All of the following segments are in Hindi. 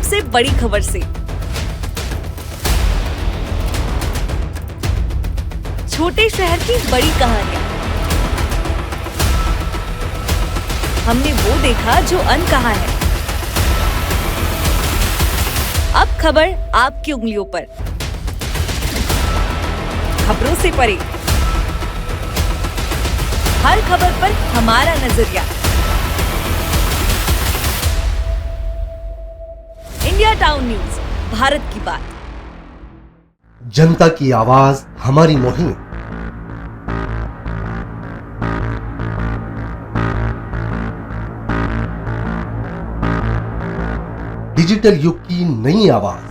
सबसे बड़ी खबर से। छोटे शहर की बड़ी कहानियां। हमने वो देखा जो अनकहा है। अब खबर आपकी उंगलियों पर। खबरों से परे, हर खबर पर हमारा नजरिया। इंडिया टाउन न्यूज, भारत की बात। जनता की आवाज, हमारी मुहिम। डिजिटल युग की नई आवाज।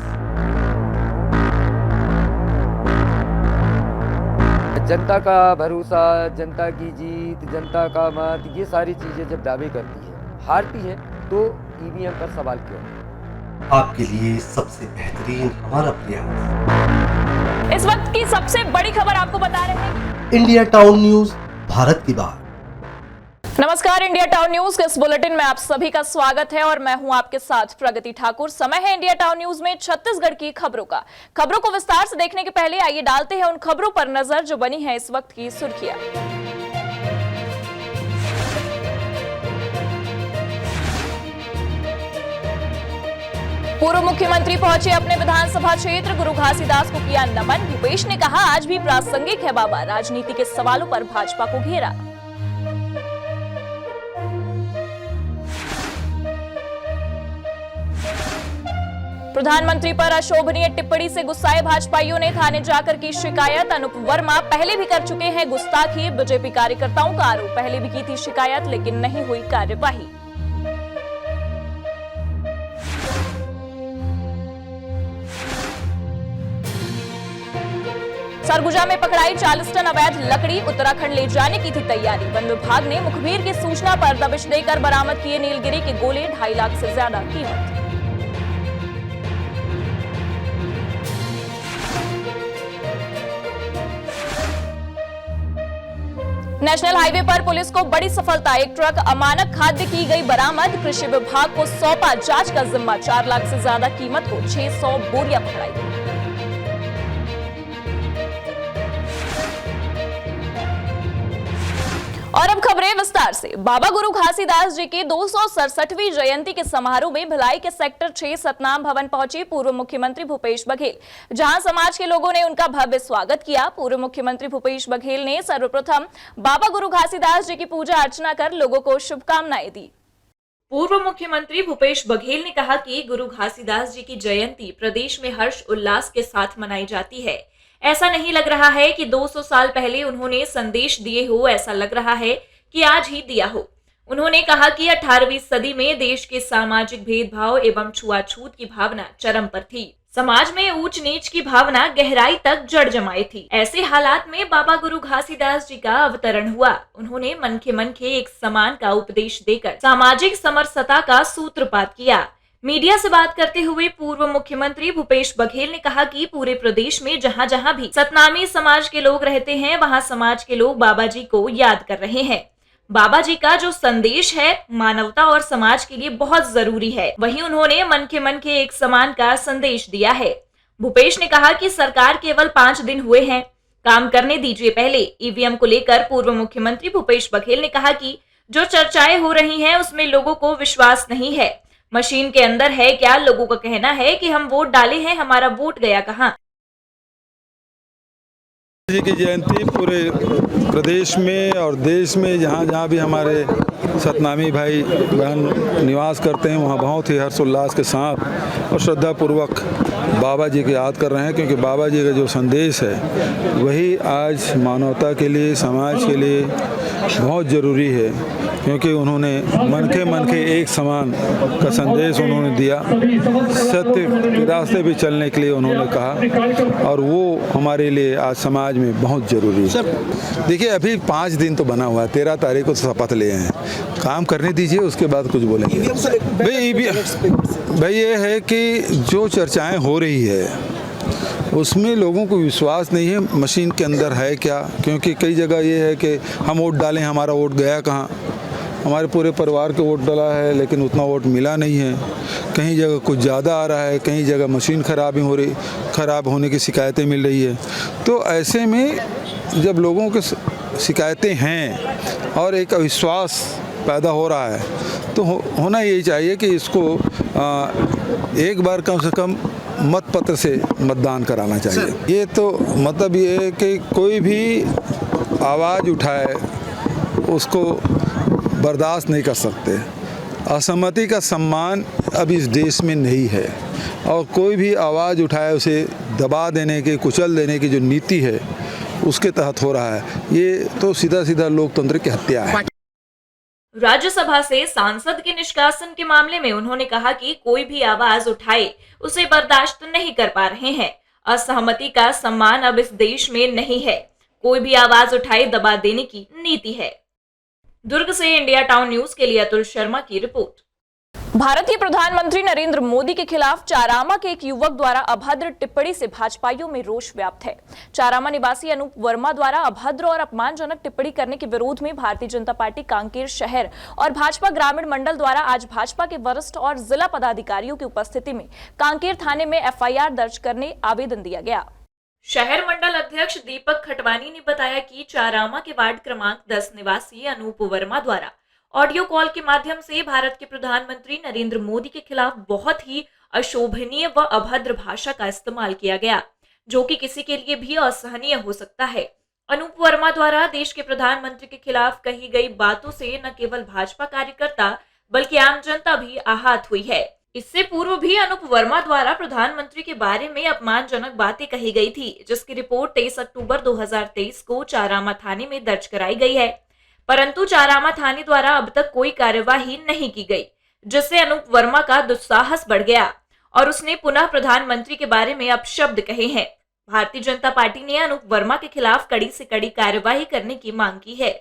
जनता का भरोसा, जनता की जीत, जनता का मत, ये सारी चीजें जब दावे करती है, हारती है, तो ईवीएम पर सवाल क्यों? आपके लिए सबसे बेहतरीन हमारा प्रयास। इस वक्त की सबसे बड़ी खबर आपको बता रहे हैं। इंडिया टाउन न्यूज, भारत की बात। नमस्कार, इंडिया टाउन न्यूज के इस बुलेटिन में आप सभी का स्वागत है और मैं हूं आपके साथ प्रगति ठाकुर। समय है इंडिया टाउन न्यूज में छत्तीसगढ़ की खबरों का। खबरों को विस्तार से देखने के पहले आइए डालते हैं उन खबरों पर नजर जो बनी है इस वक्त की सुर्खियां। पूर्व मुख्यमंत्री पहुंचे अपने विधानसभा क्षेत्र, गुरु घासीदास को किया नमन। भूपेश ने कहा, आज भी प्रासंगिक है बाबा, राजनीति के सवालों पर भाजपा को घेरा। प्रधानमंत्री पर अशोभनीय टिप्पणी से गुस्साए भाजपाइयों ने थाने जाकर की शिकायत। अनुप वर्मा पहले भी कर चुके हैं गुस्ताखी, बीजेपी कार्यकर्ताओं का आरोप। पहले भी की थी शिकायत लेकिन नहीं हुई कार्यवाही। सरगुजा में पकड़ाई 40 टन अवैध लकड़ी, उत्तराखंड ले जाने की थी तैयारी। वन विभाग ने मुखबिर की सूचना पर दबिश देकर बरामद किए नीलगिरी के गोले, 2.5 लाख से ज्यादा कीमत। नेशनल हाईवे पर पुलिस को बड़ी सफलता, एक ट्रक अमानक खाद्य की गई बरामद। कृषि विभाग को सौंपा जांच का जिम्मा, 4 लाख से ज्यादा कीमत को 600 बोरियां पकड़ाई। और अब खबरें विस्तार से। बाबा गुरु घासीदास जी की 267वीं जयंती के समारोह में भिलाई के सेक्टर 6 सतनाम भवन पहुंचे पूर्व मुख्यमंत्री भूपेश बघेल, जहां समाज के लोगों ने उनका भव्य स्वागत किया। पूर्व मुख्यमंत्री भूपेश बघेल ने सर्वप्रथम बाबा गुरु घासीदास जी की पूजा अर्चना कर लोगों को शुभकामनाएं दी। पूर्व मुख्यमंत्री भूपेश बघेल ने कहा कि गुरु घासीदास जी की जयंती प्रदेश में हर्ष उल्लास के साथ मनाई जाती है। ऐसा नहीं लग रहा है कि 200 साल पहले उन्होंने संदेश दिए हो, ऐसा लग रहा है कि आज ही दिया हो। उन्होंने कहा कि 18वीं सदी में देश के सामाजिक भेदभाव एवं छुआछूत की भावना चरम पर थी। समाज में ऊंच नीच की भावना गहराई तक जड़ जमाई थी। ऐसे हालात में बाबा गुरु घासीदास जी का अवतरण हुआ। उन्होंने मनखे एक समान का उपदेश देकर सामाजिक समरसता का सूत्रपात किया। मीडिया से बात करते हुए पूर्व मुख्यमंत्री भूपेश बघेल ने कहा कि पूरे प्रदेश में जहां जहां भी सतनामी समाज के लोग रहते हैं, वहां समाज के लोग बाबा जी को याद कर रहे हैं। बाबा जी का जो संदेश है मानवता और समाज के लिए बहुत जरूरी है। वहीं उन्होंने मन के एक समान का संदेश दिया है। भूपेश ने कहा कि सरकार केवल 5 दिन हुए हैं, काम करने दीजिए पहले। ईवीएम को लेकर पूर्व मुख्यमंत्री भूपेश बघेल ने कहा कि जो चर्चाएं हो रही हैं उसमें लोगों को विश्वास नहीं है। मशीन के अंदर है क्या? लोगों का कहना है कि हम वोट डाले हैं, हमारा वोट गया कहां? जी की जयंती पूरे प्रदेश में और देश में जहाँ जहाँ भी हमारे सतनामी भाई बहन निवास करते हैं, वहाँ बहुत ही हर्षोल्लास के साथ और श्रद्धापूर्वक बाबा जी की याद कर रहे हैं, क्योंकि बाबा जी का जो संदेश है वही आज मानवता के लिए, समाज के लिए बहुत ज़रूरी है, क्योंकि उन्होंने मन के एक समान का संदेश उन्होंने दिया। सत्य के रास्ते पे चलने के लिए उन्होंने कहा और वो हमारे लिए आज समाज में बहुत ज़रूरी है। देखिए, अभी 5 दिन तो बना हुआ है, 13 तारीख को शपथ लिए हैं, काम करने दीजिए, उसके बाद कुछ बोलेंगे। भाई ये है कि जो चर्चाएं हो रही है उसमें लोगों को विश्वास नहीं है मशीन के अंदर है क्या, क्योंकि कई जगह ये है कि हम वोट डालें, हमारा वोट गया कहाँ। हमारे पूरे परिवार के वोट डाला है, लेकिन उतना वोट मिला नहीं है। कहीं जगह कुछ ज़्यादा आ रहा है, कहीं जगह मशीन ख़राब होने की शिकायतें मिल रही है। तो ऐसे में जब लोगों के शिकायतें हैं और एक अविश्वास पैदा हो रहा है तो होना यही चाहिए कि इसको एक बार कम से कम मत पत्र से मतदान कराना चाहिए। ये तो मतलब ये है कि कोई भी आवाज़ उठाए उसको बर्दाश्त नहीं कर सकते। असहमति का सम्मान अब इस देश में नहीं है और कोई भी आवाज़ उठाए उसे दबा देने की, कुचल देने की जो नीति है उसके तहत हो रहा है। ये तो सीधा सीधा लोकतंत्र की हत्या है। राज्यसभा से सांसद के निष्कासन के मामले में उन्होंने कहा कि कोई भी आवाज उठाए उसे बर्दाश्त नहीं कर पा रहे हैं। असहमति का सम्मान अब इस देश में नहीं है। कोई भी आवाज उठाए दबा देने की नीति है। दुर्ग से इंडिया टाउन न्यूज के लिए अतुल शर्मा की रिपोर्ट। भारत के प्रधानमंत्री नरेंद्र मोदी के खिलाफ चारामा के एक युवक द्वारा अभद्र टिप्पणी से भाजपाइयों में रोष व्याप्त है। चारामा निवासी अनूप वर्मा द्वारा अभद्र और अपमानजनक टिप्पणी करने के विरोध में भारतीय जनता पार्टी कांकेर शहर और भाजपा ग्रामीण मंडल द्वारा आज भाजपा के वरिष्ठ और जिला पदाधिकारियों की उपस्थिति में कांकेर थाने में FIR दर्ज करने आवेदन दिया गया। शहर मंडल अध्यक्ष दीपक खटवानी ने बताया कि चारामा के वार्ड क्रमांक 10 निवासी अनूप वर्मा द्वारा ऑडियो कॉल के माध्यम से भारत के प्रधानमंत्री नरेंद्र मोदी के खिलाफ बहुत ही अशोभनीय व अभद्र भाषा का इस्तेमाल किया गया, जो कि किसी के लिए भी असहनीय हो सकता है। अनूप वर्मा द्वारा देश के प्रधानमंत्री के खिलाफ कही गई बातों से न केवल भाजपा कार्यकर्ता बल्कि आम जनता भी आहत हुई है। इससे पूर्व भी अनूप वर्मा द्वारा प्रधानमंत्री के बारे में अपमानजनक बातें कही गई थी, जिसकी रिपोर्ट 23 अक्टूबर 2023 को चारामा थाने में दर्ज कराई गई है, परंतु चारामा थाने द्वारा अब तक कोई कार्यवाही नहीं की गई, जिससे अनूप वर्मा का दुस्साहस बढ़ गया और उसने पुनः प्रधानमंत्री के बारे में अपशब्द कहे हैं। भारतीय जनता पार्टी ने अनूप वर्मा के खिलाफ कड़ी से कड़ी कार्यवाही करने की मांग की है।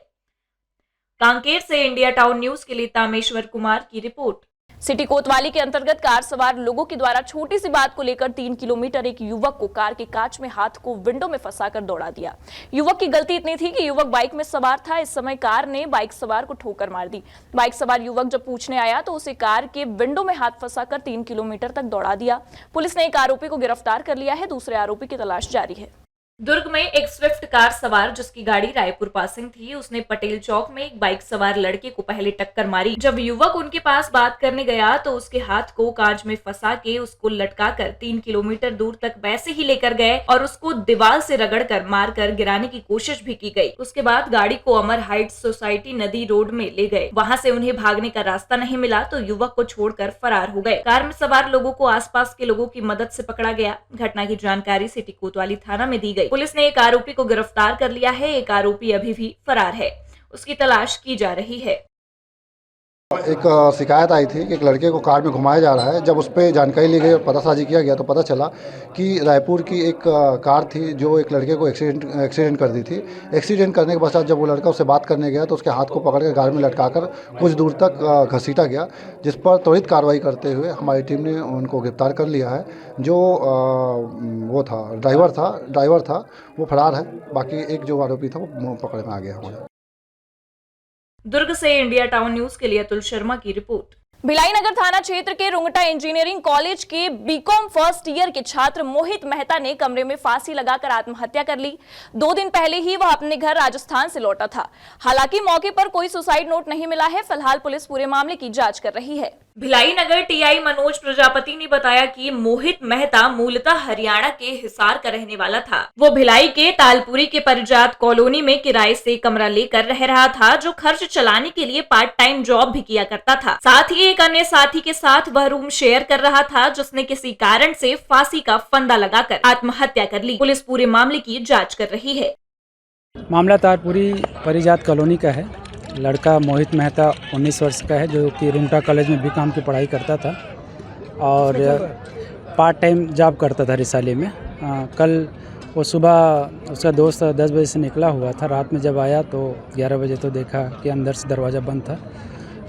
कांकेर से इंडिया टाउन न्यूज के लिए तामेश्वर कुमार की रिपोर्ट। सिटी कोतवाली के अंतर्गत कार सवार लोगों के द्वारा छोटी सी बात को लेकर 3 किलोमीटर एक युवक को कार के कांच में हाथ को विंडो में फंसाकर दौड़ा दिया। युवक की गलती इतनी थी कि युवक बाइक में सवार था। इस समय कार ने बाइक सवार को ठोकर मार दी। बाइक सवार युवक जब पूछने आया तो उसे कार के विंडो में हाथ फंसाकर 3 किलोमीटर तक दौड़ा दिया। पुलिस ने एक आरोपी को गिरफ्तार कर लिया है। दूसरे आरोपी की तलाश जारी है। दुर्ग में एक स्विफ्ट कार सवार जिसकी गाड़ी रायपुर पासिंग थी, उसने पटेल चौक में एक बाइक सवार लड़के को पहले टक्कर मारी। जब युवक उनके पास बात करने गया तो उसके हाथ को कांच में फंसा के उसको लटकाकर 3 किलोमीटर दूर तक वैसे ही लेकर गए और उसको दीवार से रगड़कर मारकर गिराने की कोशिश भी की गई। उसके बाद गाड़ी को अमर हाइट्स सोसाइटी नदी रोड में ले गए। वहां से उन्हें भागने का रास्ता नहीं मिला तो युवक को छोड़कर फरार हो गए। कार में सवार लोगों को आसपास के लोगों की मदद से पकड़ा गया। घटना की जानकारी सिटी कोतवाली थाना में दी गई। पुलिस ने एक आरोपी को गिरफ्तार कर लिया है। एक आरोपी अभी भी फरार है, उसकी तलाश की जा रही है। एक शिकायत आई थी कि एक लड़के को कार में घुमाया जा रहा है। जब उस पर जानकारी ली गई और पतासाजी किया गया तो पता चला कि रायपुर की एक कार थी जो एक लड़के को एक्सीडेंट कर दी थी। एक्सीडेंट करने के पश्चात जब वो लड़का उससे बात करने गया तो उसके हाथ को पकड़कर कार में लटकाकर कुछ दूर तक घसीटा गया, जिस पर त्वरित कार्रवाई करते हुए हमारी टीम ने उनको गिरफ्तार कर लिया है। जो वो था ड्राइवर था वो फरार है। बाकी एक जो आरोपी था वो पकड़ में आ गया है। दुर्ग से इंडिया टाउन न्यूज के लिए अतुल शर्मा की रिपोर्ट। भिलाई नगर थाना क्षेत्र के रुंगटा इंजीनियरिंग कॉलेज के बीकॉम फर्स्ट ईयर के छात्र मोहित मेहता ने कमरे में फांसी लगाकर आत्महत्या कर ली। 2 दिन पहले ही वह अपने घर राजस्थान से लौटा था। हालांकि मौके पर कोई सुसाइड नोट नहीं मिला है। फिलहाल पुलिस पूरे मामले की जांच कर रही है। भिलाई नगर टीआई मनोज प्रजापति ने बताया कि मोहित मेहता मूलतः हरियाणा के हिसार का रहने वाला था। वो भिलाई के तालपुरी के परिजात कॉलोनी में किराए से कमरा लेकर रह रहा था, जो खर्च चलाने के लिए पार्ट टाइम जॉब भी किया करता था। साथ ही एक अन्य साथी के साथ वह रूम शेयर कर रहा था, जिसने किसी कारण से फांसी का फंदा लगाकर आत्महत्या कर ली। पुलिस पूरे मामले की जाँच कर रही है। मामला तालपुरी परिजात कॉलोनी का है। लड़का मोहित मेहता 19 वर्ष का है, जो कि रुंगटा कॉलेज में बीकॉम की पढ़ाई करता था और पार्ट टाइम जॉब करता था रिसाली में। कल वो सुबह उसका दोस्त 10 बजे से निकला हुआ था। रात में जब आया तो 11 बजे तो देखा कि अंदर से दरवाज़ा बंद था।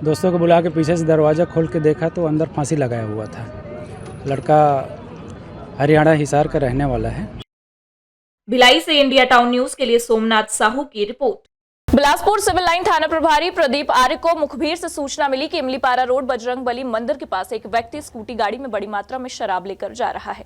दोस्तों को बुला के पीछे से दरवाज़ा खोल के देखा तो अंदर फांसी लगाया हुआ था। लड़का हरियाणा हिसार का रहने वाला है। भिलाई से इंडिया टाउन न्यूज के लिए सोमनाथ साहू की रिपोर्ट। बिलासपुर सिविल लाइन थाना प्रभारी प्रदीप आर्य को मुखबिर से सूचना मिली कि इमलीपारा रोड बजरंगबली मंदिर के पास एक व्यक्ति स्कूटी गाड़ी में बड़ी मात्रा में शराब लेकर जा रहा है,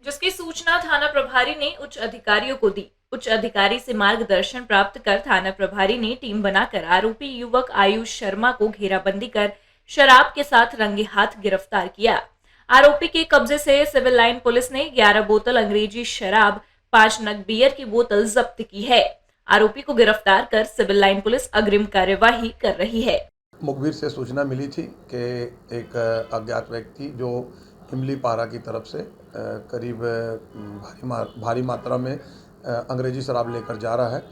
जिसकी सूचना थाना प्रभारी ने उच्च अधिकारियों को दी। उच्च अधिकारी से मार्गदर्शन प्राप्त कर थाना प्रभारी ने टीम बनाकर आरोपी युवक आयुष शर्मा को घेराबंदी कर शराब के साथ रंगे हाथ गिरफ्तार किया। आरोपी के कब्जे से सिविल लाइन पुलिस ने 11 बोतल अंग्रेजी शराब, 5 नग बियर की बोतल जब्त की है। आरोपी को गिरफ्तार कर सिविल लाइन पुलिस अग्रिम कार्यवाही कर रही है। मुखबिर से सूचना मिली थी कि एक अज्ञात व्यक्ति जो इमलीपारा की तरफ से करीब भारी मात्रा में अंग्रेजी शराब लेकर जा रहा है।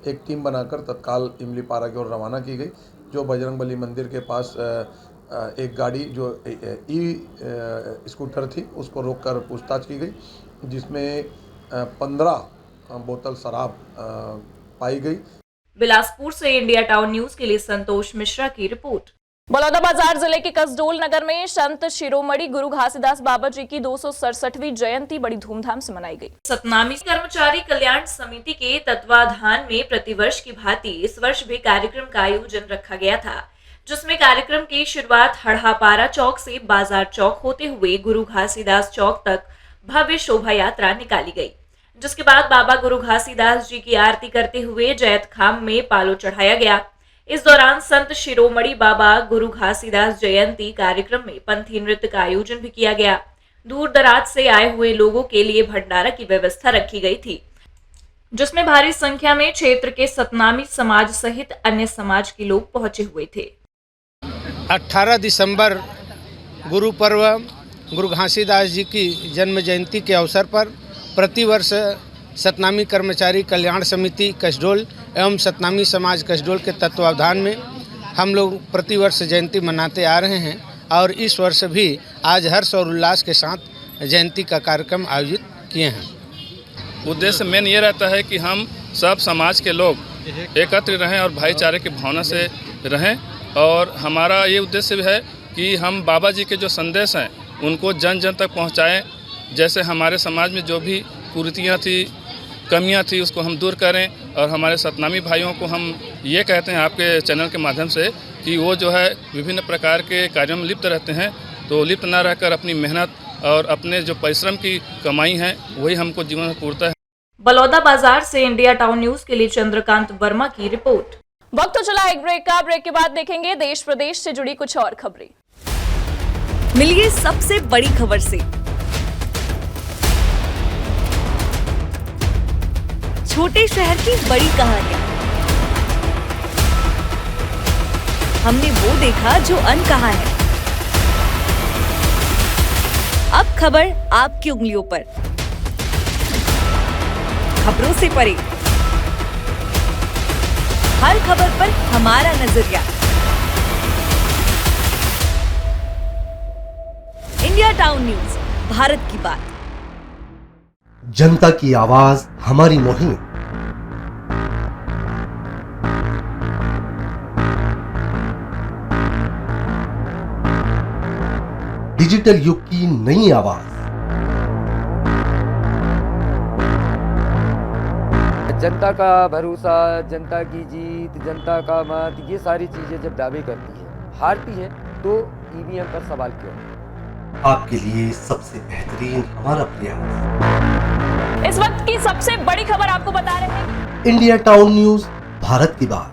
एक टीम बनाकर तत्काल इमलीपारा की ओर रवाना की गई, जो बजरंगबली मंदिर के पास एक गाड़ी जो स्कूटर थी उसको रोककर पूछताछ की गई, जिसमें 15 बोतल शराब पाई गई। बिलासपुर से इंडिया टाउन न्यूज के लिए संतोष मिश्रा की रिपोर्ट। बलौदाबाजार जिले के कसडोल नगर में संत शिरोमणि गुरु घासीदास बाबा जी की 267वीं जयंती बड़ी धूमधाम से मनाई गई। सतनामी कर्मचारी कल्याण समिति के तत्वाधान में प्रतिवर्ष की भांति इस वर्ष भी कार्यक्रम का आयोजन रखा गया था, जिसमें कार्यक्रम की शुरुआत हड़हापारा चौक से बाजार चौक होते हुए गुरु घासीदास चौक तक भव्य शोभा यात्रा निकाली गई, जिसके बाद बाबा गुरु घासीदास जी की आरती करते हुए जैत खाम में पालो चढ़ाया गया। इस दौरान संत शिरोमणि बाबा गुरु घासीदास जयंती कार्यक्रम में पंथी नृत्य का आयोजन भी किया गया। दूर दराज से आए हुए लोगों के लिए भंडारा की व्यवस्था रखी गई थी, जिसमें भारी संख्या में क्षेत्र के सतनामी समाज सहित अन्य समाज के लोग पहुंचे हुए थे। 18 दिसंबर गुरु पर्व गुरु घासीदास जी की जन्म जयंती के अवसर पर प्रतिवर्ष सतनामी कर्मचारी कल्याण समिति कसडोल एवं सतनामी समाज कसडोल के तत्वावधान में हम लोग प्रतिवर्ष जयंती मनाते आ रहे हैं और इस वर्ष भी आज हर्ष और उल्लास के साथ जयंती का कार्यक्रम आयोजित किए हैं। उद्देश्य मेन ये रहता है कि हम सब समाज के लोग एकत्र रहें और भाईचारे की भावना से रहें, और हमारा ये उद्देश्य भी है कि हम बाबा जी के जो संदेश हैं उनको जन जन तक पहुँचाएँ। जैसे हमारे समाज में जो भी कुरीतियाँ थी, कमियां थी, उसको हम दूर करें, और हमारे सतनामी भाइयों को हम ये कहते हैं आपके चैनल के माध्यम से कि वो जो है विभिन्न प्रकार के कार्यों में लिप्त रहते हैं, तो लिप्त ना रहकर अपनी मेहनत और अपने जो परिश्रम की कमाई है वही हमको जीवन में पूरता है। बलौदाबाजार से इंडिया टाउन न्यूज के लिए चंद्रकांत वर्मा की रिपोर्ट। वक्त तो चला एक ब्रेक का। ब्रेक के बाद देखेंगे देश प्रदेश से जुड़ी कुछ और खबरें। मिलिए सबसे बड़ी खबर से। छोटे शहर की बड़ी कहानियां। हमने वो देखा जो अनकहा है। अब खबर आपकी उंगलियों पर। खबरों से परे, हर खबर पर हमारा नजरिया। इंडिया टाउन न्यूज, भारत की बात। जनता की आवाज हमारी मुहिम। डिजिटल युग की नई आवाज। जनता का भरोसा, जनता की जीत, जनता का मत, ये सारी चीजें जब दावे करती है, हारती है, तो ईवीएम पर सवाल क्यों? आपके लिए सबसे बेहतरीन हमारा प्रयास। इस वक्त की सबसे बड़ी खबर आपको बता रहे हैं। इंडिया टाउन न्यूज, भारत की बात।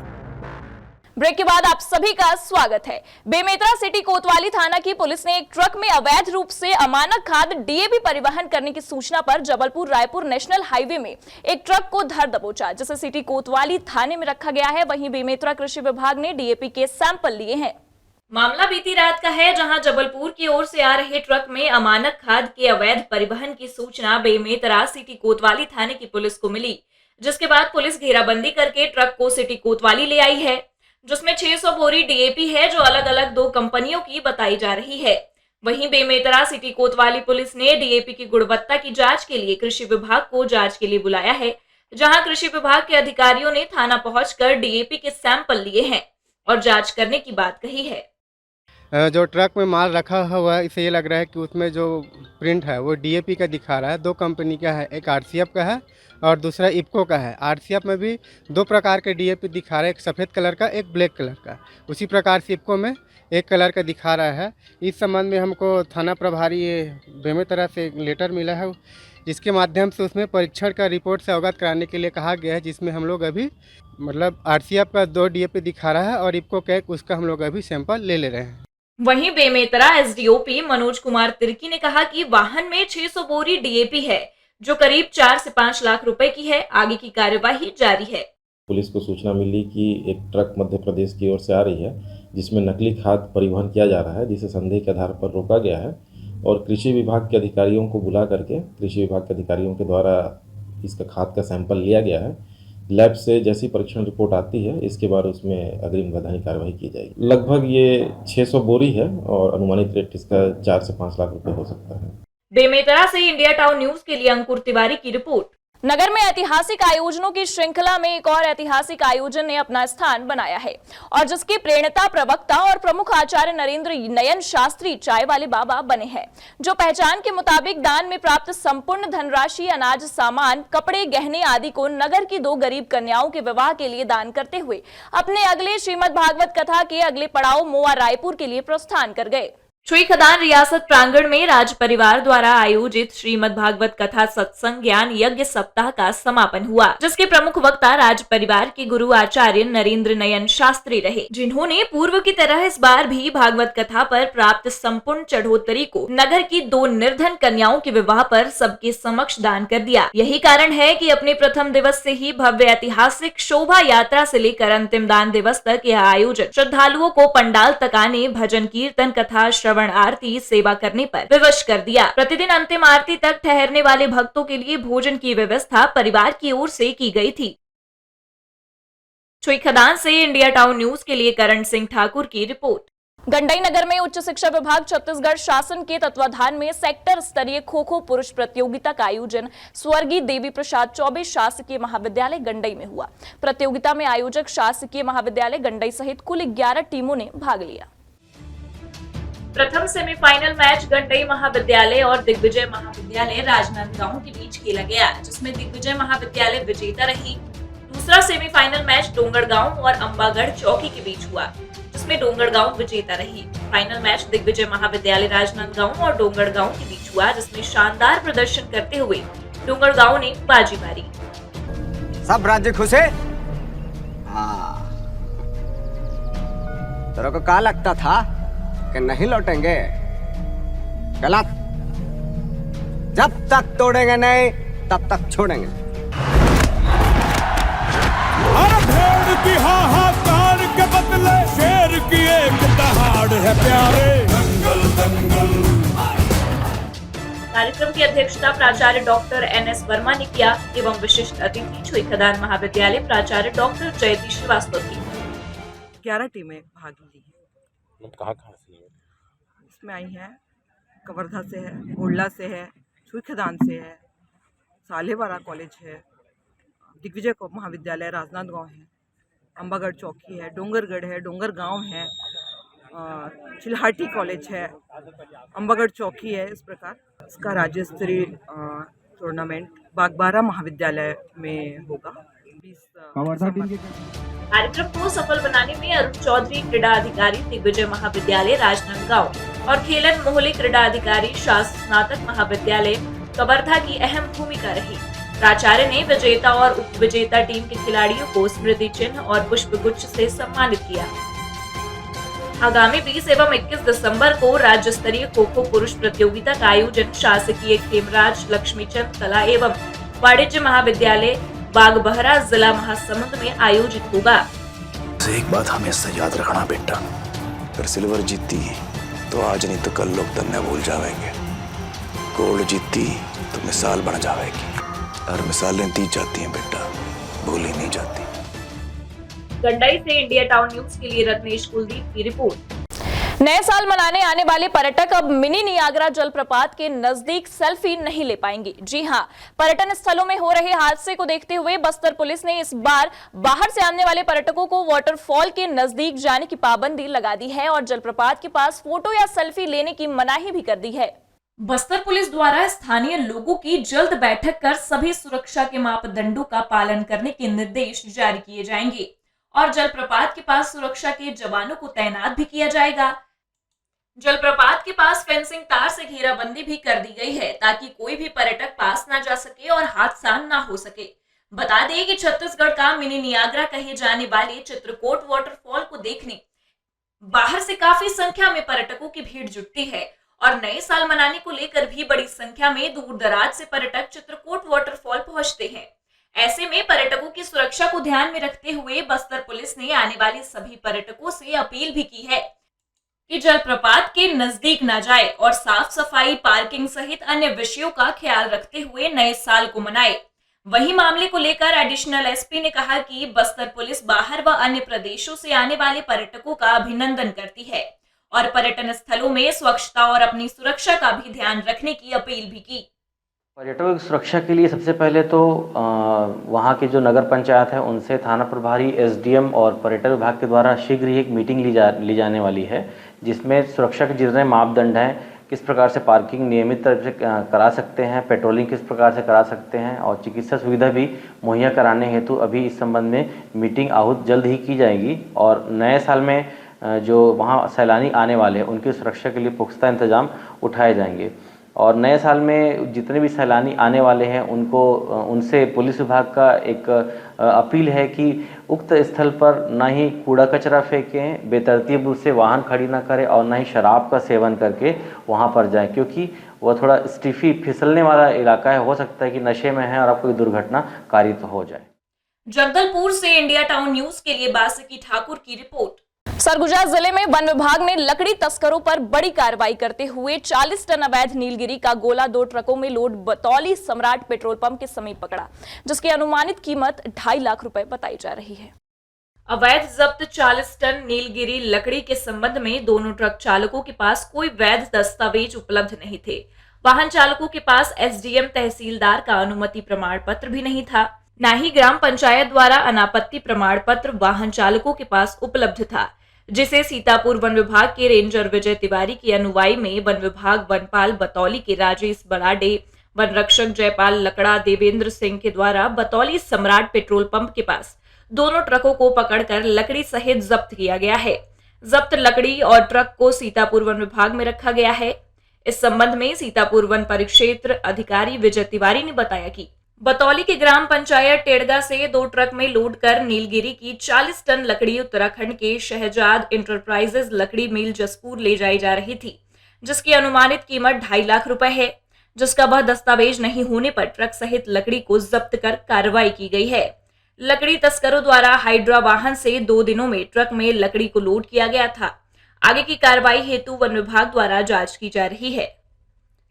ब्रेक के बाद आप सभी का स्वागत है। बेमेतरा सिटी कोतवाली थाना की पुलिस ने एक ट्रक में अवैध रूप से अमानक खाद डीएपी परिवहन करने की सूचना पर जबलपुर रायपुर नेशनल हाईवे में एक ट्रक को धर दबोचा, जिसे सिटी कोतवाली थाने में रखा गया है। वहीं बेमेतरा कृषि विभाग ने डीएपी के सैंपल लिए हैं। मामला बीती रात का है, जहां जबलपुर की ओर से आ रहे ट्रक में अमानक खाद के अवैध परिवहन की सूचना बेमेतरा सिटी कोतवाली थाने की पुलिस को मिली, जिसके बाद पुलिस घेराबंदी करके ट्रक को सिटी कोतवाली ले आई है, जिसमें 600 बोरी डीएपी है, जो अलग अलग 2 कंपनियों की बताई जा रही है। वहीं बेमेतरा सिटी कोतवाली पुलिस ने डीएपी की गुणवत्ता की जांच के लिए कृषि विभाग को जांच के लिए बुलाया है, जहां कृषि विभाग के अधिकारियों ने थाना पहुंचकर डीएपी के सैंपल लिए हैं और जांच करने की बात कही है। जो ट्रक में माल रखा हुआ है, इससे ये लग रहा है कि उसमें जो प्रिंट है वो डीएपी का दिखा रहा है। दो कंपनी का है, एक आरसीएफ का है और दूसरा इफ्को का है। आरसीएफ में भी दो प्रकार के डीएपी दिखा रहा है, एक सफ़ेद कलर का, एक ब्लैक कलर का। उसी प्रकार से इफ्को में एक कलर का दिखा रहा है। इस संबंध में हमको थाना प्रभारी बेमेतरा से एक लेटर मिला है, जिसके माध्यम से उसमें परीक्षण का रिपोर्ट से अवगत कराने के लिए कहा गया है, जिसमें हम लोग अभी मतलब आरसीएफ का 2 डीएपी दिखा रहा है और इफ्को का एक, उसका हम लोग अभी सैंपल ले रहे हैं। वहीं बेमेतरा एसडीओपी मनोज कुमार तिर्की ने कहा कि वाहन में 600 बोरी डीएपी है, जो करीब 4 से 5 लाख रुपए की है। आगे की कार्यवाही जारी है। पुलिस को सूचना मिली कि एक ट्रक मध्य प्रदेश की ओर से आ रही है, जिसमें नकली खाद परिवहन किया जा रहा है, जिसे संदेह के आधार पर रोका गया है और कृषि विभाग के अधिकारियों को बुला करके कृषि विभाग के अधिकारियों के द्वारा इसका खाद का सैंपल लिया गया है। लैब से जैसी परीक्षण रिपोर्ट आती है, इसके बाद उसमें अग्रिम वैधानिक कार्रवाई की जाएगी। लगभग ये 600 बोरी है और अनुमानित रेट इसका 4 से 5 लाख रुपए हो सकता है। बेमेतरा से इंडिया टाउन न्यूज के लिए अंकुर तिवारी की रिपोर्ट। नगर में ऐतिहासिक आयोजनों की श्रृंखला में एक और ऐतिहासिक आयोजन ने अपना स्थान बनाया है और जिसके प्रेरणा प्रवक्ता और प्रमुख आचार्य नरेंद्र नयन शास्त्री चाय वाले बाबा बने हैं, जो पहचान के मुताबिक दान में प्राप्त संपूर्ण धनराशि, अनाज, सामान, कपड़े, गहने आदि को नगर की 2 गरीब कन्याओं के विवाह के लिए दान करते हुए अपने अगले श्रीमद् भागवत कथा के अगले पड़ाव मोआ रायपुर के लिए प्रस्थान कर गए। छुईखदान रियासत प्रांगण में राज परिवार द्वारा आयोजित श्रीमद् भागवत कथा सत्संग ज्ञान यज्ञ सप्ताह का समापन हुआ, जिसके प्रमुख वक्ता राज परिवार के गुरु आचार्य नरेंद्र नयन शास्त्री रहे, जिन्होंने पूर्व की तरह इस बार भी भागवत कथा पर प्राप्त संपूर्ण चढ़ोतरी को नगर की 2 निर्धन कन्याओं के विवाह पर सबके समक्ष दान कर दिया। यही कारण है कि अपने प्रथम दिवस से ही भव्य ऐतिहासिक शोभा यात्रा से लेकर अंतिम दान दिवस तक यह आयोजन श्रद्धालुओं को पंडाल तक आने, भजन कीर्तन, कथा श्रवण, आरती, सेवा करने पर विवश कर दिया। प्रतिदिन अंतिम आरती तक ठहरने वाले भक्तों के लिए भोजन की व्यवस्था परिवार की ओर से की गई थी। छुईखदान से इंडिया टाउन न्यूज के लिए करण सिंह ठाकुर की रिपोर्ट। गंडई नगर में उच्च शिक्षा विभाग छत्तीसगढ़ शासन के तत्वाधान में सेक्टर स्तरीय खो-खो पुरुष प्रतियोगिता का आयोजन स्वर्गीय देवी प्रसाद चौबे शासकीय महाविद्यालय गंडई में हुआ। प्रतियोगिता में आयोजक शासकीय महाविद्यालय गंडई सहित कुल 11 टीमों ने भाग लिया। प्रथम सेमीफाइनल मैच गंडई महाविद्यालय और दिग्विजय महाविद्यालय राजनांदगांव के बीच खेला गया, जिसमें दिग्विजय महाविद्यालय विजेता रही। दूसरा सेमीफाइनल मैच डोंगरगांव और अंबागढ़ चौकी के बीच हुआ, जिसमें डोंगरगांव विजेता रही। फाइनल मैच दिग्विजय महाविद्यालय राजनांदगांव और डोंगरगांव के बीच हुआ, जिसमें शानदार प्रदर्शन करते हुए डोंगरगांव ने बाजी मारी। सब राज्य खुश है? तेरे को क्या लगता था कि नहीं लौटेंगे? गलत। जब तक तोड़ेंगे नहीं तब तक छोड़ेंगे। अरे भेड़ की हाहाकार के बदले शेर की एक दहाड़ है प्यारे। दंगल दंगल। कार्यक्रम की अध्यक्षता प्राचार्य डॉक्टर NS वर्मा ने किया एवं विशिष्ट अतिथि छुईखदान महाविद्यालय प्राचार्य डॉक्टर जयती श्रीवास्तव की। 11 टीमें भाग ली। कहाँ से इसमें आई हैं कवर्धा से है, गोल्ला से है, छुईखदान से है, सालेवाड़ा कॉलेज है, दिग्विजय महाविद्यालय राजनांदगांव है, अंबागढ़ चौकी है, डोंगरगढ़ है, डोंगरगांव है, चिल्हाटी कॉलेज है, अंबागढ़ चौकी है। इस प्रकार इसका राज्य स्तरीय टूर्नामेंट बागबारा महाविद्यालय में होगा। कार्यक्रम को सफल बनाने में अरुण चौधरी क्रीड़ा अधिकारी दिग्विजय महाविद्यालय राजनांदगांव और खेलन मोहले क्रीड़ा अधिकारी शास्त्र स्नातक महाविद्यालय कवर्धा की अहम भूमिका रही। प्राचार्य ने विजेता और उप विजेता टीम के खिलाड़ियों को स्मृति चिन्ह और पुष्प गुच्छ से सम्मानित किया। आगामी 20 एवं 21 दिसंबर को राज्य स्तरीय खो-खो पुरुष प्रतियोगिता का आयोजन शासकीय खेमराज लक्ष्मीचंद कला एवं वाणिज्य महाविद्यालय बागबहरा जिला महासमुंद में आयोजित होगा। एक बात हमेशा याद रखना बेटा, अगर सिल्वर जीती तो आज नहीं तो कल लोग तन्ने भूल जाएंगे। गोल्ड जीती तो मिसाल बन जाएगी और मिसालें दी जाती हैं बेटा, भूली नहीं जाती। गंडई से इंडिया टाउन न्यूज के लिए रत्नेश कुलदीप की रिपोर्ट। नए साल मनाने आने वाले पर्यटक अब मिनी नियाग्रा जलप्रपात के नजदीक सेल्फी नहीं ले पाएंगे। जी हां, पर्यटन स्थलों में हो रहे हादसे को देखते हुए बस्तर पुलिस ने इस बार बाहर से आने वाले पर्यटकों को वाटरफॉल के नजदीक जाने की पाबंदी लगा दी है और जलप्रपात के पास फोटो या सेल्फी लेने की मनाही भी कर दी है। बस्तर पुलिस द्वारा स्थानीय लोगों की जल्द बैठक कर सभी सुरक्षा के मापदंडों का पालन करने के निर्देश जारी किए जाएंगे और जलप्रपात के पास सुरक्षा के जवानों को तैनात भी किया जाएगा। जलप्रपात के पास फेंसिंग तार से घेराबंदी भी कर दी गई है ताकि कोई भी पर्यटक पास ना जा सके और हादसा ना हो सके। बता दें कि छत्तीसगढ़ का मिनी नियाग्रा कहे जाने वाले चित्रकोट वाटरफॉल को देखने बाहर से काफी संख्या में पर्यटकों की भीड़ जुटती है और नए साल मनाने को लेकर भी बड़ी संख्या में दूर दराज से पर्यटक चित्रकोट वाटरफॉल पहुंचते हैं। ऐसे में पर्यटकों की सुरक्षा को ध्यान में रखते हुए बस्तर पुलिस ने आने वाले सभी पर्यटकों से अपील भी की है कि जलप्रपात के नजदीक न जाए और साफ सफाई, पार्किंग सहित अन्य विषयों का ख्याल रखते हुए नए साल को मनाए। वहीं मामले को लेकर एडिशनल एसपी ने कहा कि बस्तर पुलिस बाहर व अन्य प्रदेशों से आने वाले पर्यटकों का अभिनंदन करती है और पर्यटन स्थलों में स्वच्छता और अपनी सुरक्षा का भी ध्यान रखने की अपील भी की। पर्यटकों की सुरक्षा के लिए सबसे पहले तो वहाँ की जो नगर पंचायत है उनसे थाना प्रभारी, एसडीएम और पर्यटन विभाग के द्वारा शीघ्र ही एक मीटिंग ली जाने वाली है, जिसमें सुरक्षा के जितने मापदंड हैं, किस प्रकार से पार्किंग नियमित तरह से करा सकते हैं, पेट्रोलिंग किस प्रकार से करा सकते हैं और चिकित्सा सुविधा भी मुहैया कराने हेतु अभी इस संबंध में मीटिंग आहूत जल्द ही की जाएगी। और नए साल में जो वहाँ सैलानी आने वाले हैं उनकी सुरक्षा के लिए पुख्ता इंतजाम उठाए जाएंगे और नए साल में जितने भी सैलानी आने वाले हैं उनसे पुलिस विभाग का एक अपील है कि उक्त स्थल पर ना ही कूड़ा कचरा फेंकें, बेतरतीब रूप से वाहन खड़ी ना करें और ना ही शराब का सेवन करके वहां पर जाएं, क्योंकि वह थोड़ा स्टिफी फिसलने वाला इलाका है। हो सकता है कि नशे में है और आपको कोई दुर्घटना कारित हो जाए। जगदलपुर से इंडिया टाउन न्यूज के लिए बासुकी ठाकुर की रिपोर्ट। सरगुजा जिले में वन विभाग ने लकड़ी तस्करों पर बड़ी कार्रवाई करते हुए 40 टन अवैध नीलगिरी का गोला 2 ट्रकों में लोड बतौली सम्राट पेट्रोल पंप के समीप पकड़ा, जिसकी अनुमानित कीमत 2.5 लाख रुपए बताई जा रही है। अवैध जब्त 40 टन नीलगिरी लकड़ी के संबंध में दोनों ट्रक चालकों के पास कोई वैध दस्तावेज उपलब्ध नहीं थे। वाहन चालकों के पास एसडीएम तहसीलदार का अनुमति प्रमाण पत्र भी नहीं था, न ही ग्राम पंचायत द्वारा अनापत्ति प्रमाण पत्र वाहन चालकों के पास उपलब्ध था, जिसे सीतापुर वन विभाग के रेंजर विजय तिवारी की अनुवाई में वन विभाग वनपाल बतौली के राजेश बड़ाडे, वन रक्षक जयपाल लकड़ा देवेंद्र सिंह के द्वारा बतौली सम्राट पेट्रोल पंप के पास दोनों ट्रकों को पकड़कर लकड़ी सहित जब्त किया गया है। जब्त लकड़ी और ट्रक को सीतापुर वन विभाग में रखा गया है। इस संबंध में सीतापुर वन परिक्षेत्र अधिकारी विजय तिवारी ने बताया कि बतौली के ग्राम पंचायत टेड़गा से 2 ट्रक में लोड कर नीलगिरी की 40 टन लकड़ी उत्तराखंड के शहजाद इंटरप्राइजेज लकड़ी मिल जसपुर ले जाई जा रही थी, जिसकी अनुमानित कीमत 2.5 लाख रुपए है, जिसका वह दस्तावेज नहीं होने पर ट्रक सहित लकड़ी को जब्त कर कार्रवाई की गई है। लकड़ी तस्करों द्वारा हाइड्रा वाहन से 2 दिनों में ट्रक में लकड़ी को लोड किया गया था। आगे की कार्रवाई हेतु वन विभाग द्वारा जांच की जा रही है।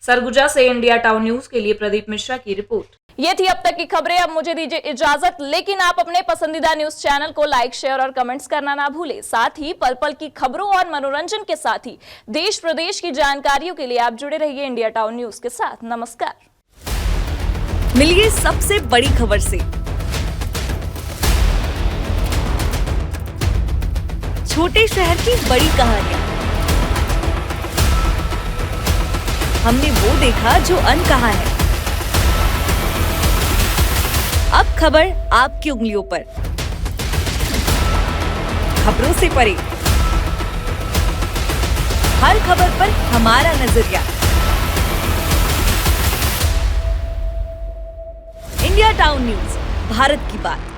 सरगुजा से इंडिया टाउन न्यूज के लिए प्रदीप मिश्रा की रिपोर्ट। ये थी अब तक की खबरें। अब मुझे दीजिए इजाजत, लेकिन आप अपने पसंदीदा न्यूज चैनल को लाइक, शेयर और कमेंट्स करना ना भूलें। साथ ही पल पल की खबरों और मनोरंजन के साथ ही देश प्रदेश की जानकारियों के लिए आप जुड़े रहिए इंडिया टाउन न्यूज के साथ। नमस्कार। मिलिए सबसे बड़ी खबर से। छोटे शहर की बड़ी कहानियां, हमने वो देखा जो अनकहा है। अब खबर आपकी उंगलियों पर, खबरों से परे, हर खबर पर हमारा नजरिया। इंडिया टाउन न्यूज, भारत की बात।